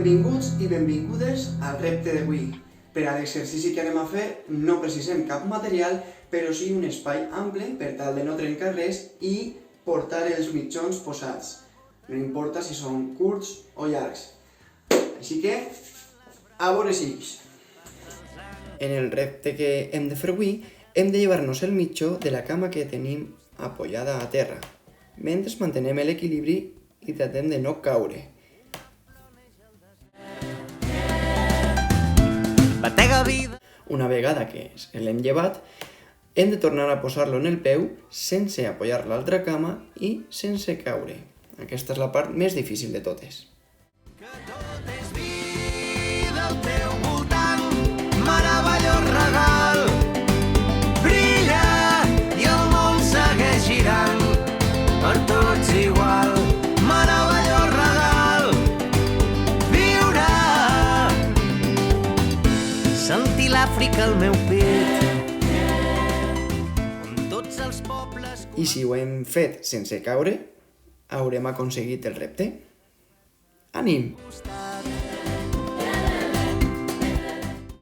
Benvinguts i benvingudes al repte d'avui. Per a l'exercici que anem a fer no precisem cap material, però sí un espai ample per tal de no trencar res i portar els mitjons posats. No importa si són curts o llargs. Així que, a veure si. En el repte que hem de fer avui, hem de llevar-nos el mitjó de la cama que tenim apoyada a terra, mentre mantenem l'equilibri i tratem de no caure. Una vegada que l'hem llevat, hem de tornar a posar-lo en el peu sense apoyar l'altra cama i sense caure. Aquesta és la part més difícil de totes. Que tot és vida al teu voltant, meravellós regal. Brilla i el món segueix girant, per tots igual. Meravellós regal. Viure, sentir l'Àfrica al meu pit, on tots els pobles... I si ho hem fet sense caure, haurem aconseguit el repte. Ànim! Costat.